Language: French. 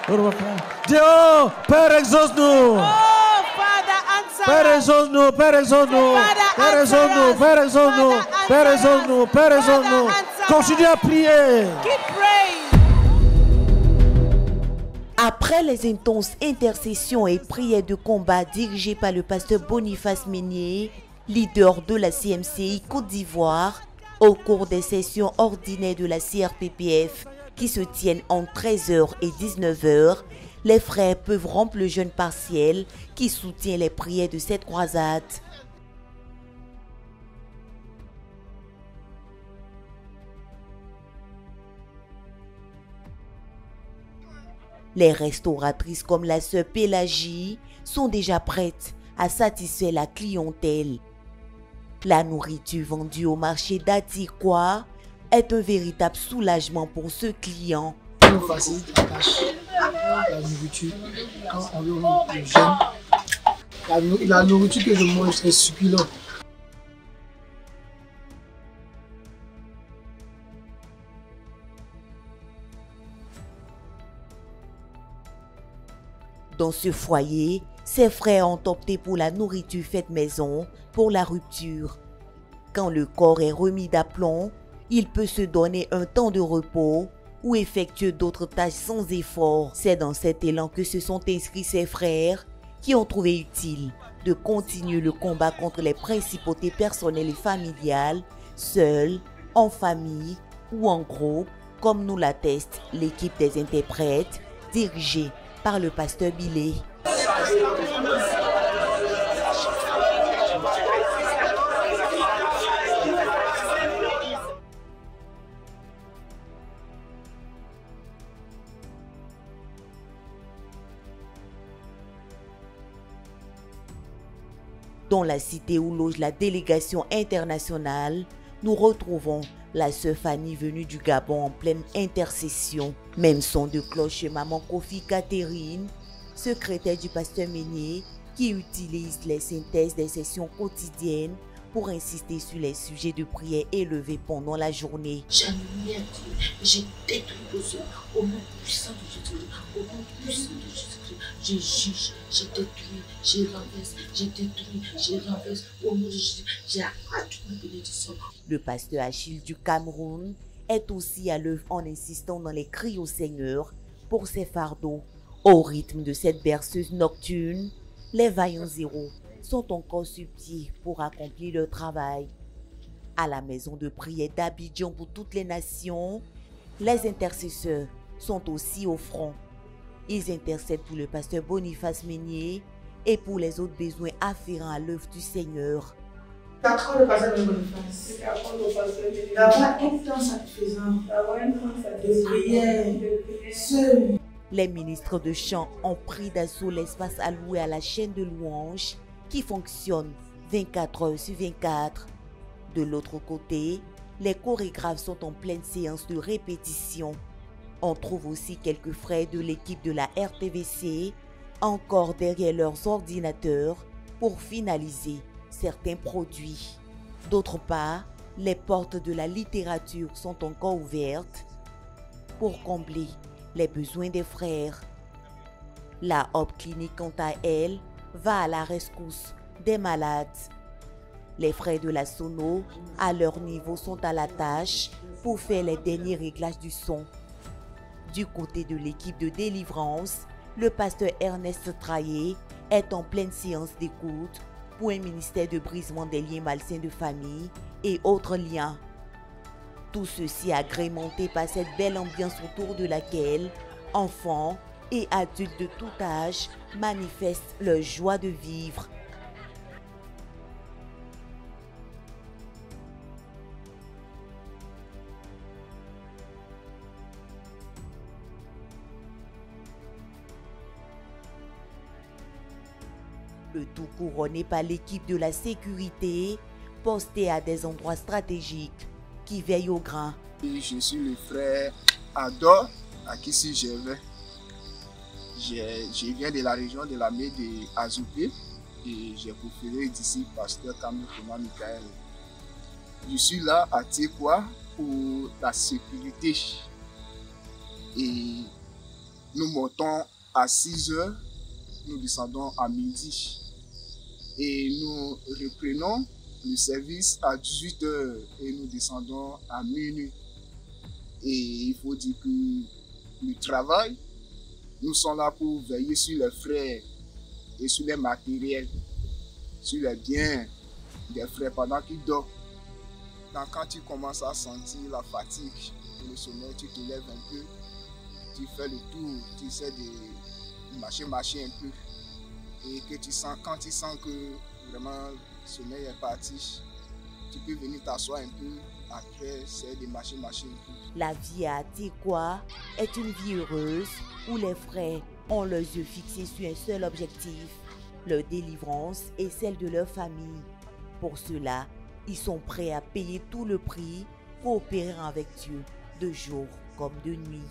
Dieu, Père, exauce-nous. Père, exauce-nous, Père, exauce-nous. Père, exauce-nous, Père, exauce-nous. Père, exauce-nous, Père, exauce-nous. Continue à prier. Après les intenses intercessions et prières de combat dirigées par le pasteur Boniface Meunier, leader de la CMCI Côte d'Ivoire, au cours des sessions ordinaires de la CRPPF qui se tiennent entre 13h et 19h, les frères peuvent rompre le jeûne partiel qui soutient les prières de cette croisade. Les restauratrices comme la sœur Pélagie sont déjà prêtes à satisfaire la clientèle. La nourriture vendue au marché d'Atikwa est un véritable soulagement pour ce client. Ça nous facilite la tâche, la nourriture. Quand on veut le jeûne, la nourriture que je mange est succulente. Dans ce foyer, ses frères ont opté pour la nourriture faite maison pour la rupture. Quand le corps est remis d'aplomb, il peut se donner un temps de repos ou effectuer d'autres tâches sans effort. C'est dans cet élan que se sont inscrits ses frères qui ont trouvé utile de continuer le combat contre les principautés personnelles et familiales, seuls, en famille ou en groupe, comme nous l'atteste l'équipe des interprètes dirigée par le pasteur Bilé. Dans la cité où loge la délégation internationale, nous retrouvons la sœur Fanny venue du Gabon en pleine intercession. Même son de cloche chez maman Kofi Catherine, secrétaire du pasteur Meunier, qui utilise les synthèses des sessions quotidiennes pour insister sur les sujets de prière élevés pendant la journée. J'ai mis j'ai détruit vos œuvres au nom puissant de Jésus-Christ, au nom puissant de Jésus-Christ. Je juge, je détruis, je renverse, je détruis, je renverse au nom de Jésus. J'ai abattu ma bénédiction. Le pasteur Achille du Cameroun est aussi à l'œuvre en insistant dans les cris au Seigneur pour ses fardeaux. Au rythme de cette berceuse nocturne, les vaillants zéros sont encore sur pied pour accomplir leur travail. À la maison de prière d'Abidjan pour toutes les nations, les intercesseurs sont aussi au front. Ils intercèdent pour le pasteur Boniface Meunier et pour les autres besoins afférents à l'œuvre du Seigneur. D'avoir le pasteur Boniface, d'avoir un temps satisfaisant, de prière, seul. Les ministres de chant ont pris d'assaut l'espace alloué à la chaîne de louanges qui fonctionne 24 heures sur 24. De l'autre côté, les chorégraphes sont en pleine séance de répétition. On trouve aussi quelques frères de l'équipe de la RTVC encore derrière leurs ordinateurs pour finaliser certains produits. D'autre part, les portes de la littérature sont encore ouvertes pour combler les besoins des frères. La Hope Clinique, quant à elle, va à la rescousse des malades. Les frères de la Sono, à leur niveau, sont à la tâche pour faire les derniers réglages du son. Du côté de l'équipe de délivrance, le pasteur Ernest Traillé est en pleine séance d'écoute pour un ministère de brisement des liens malsains de famille et autres liens. Tout ceci agrémenté par cette belle ambiance autour de laquelle enfants et adultes de tout âge manifestent leur joie de vivre. Le tout couronné par l'équipe de la sécurité postée à des endroits stratégiques qui veillent au grain. Je suis le frère Ador, à qui si je vais. Je viens de la région de la mer de Azoupé et j'ai préféré d'ici pasteur Camille Thomas Michael. Je suis là à Tikwa pour la sécurité et Nous montons à 6 heures, nous descendons à midi. Et nous reprenons le service à 18 heures et nous descendons à minuit. Et il faut dire que le travail, nous sommes là pour veiller sur les frères et sur les matériels, sur les biens des frères pendant qu'ils dorment. Quand tu commences à sentir la fatigue et le sommeil, tu te lèves un peu, tu fais le tour, tu essaies de marcher un peu. Et que quand tu sens que vraiment le sommeil est parti, tu peux venir t'asseoir un peu, après essayer de marcher un peu. La vie à Atikwa est une vie heureuse où les frères ont leurs yeux fixés sur un seul objectif, leur délivrance et celle de leur famille. Pour cela, ils sont prêts à payer tout le prix, coopérant avec Dieu de jour comme de nuit.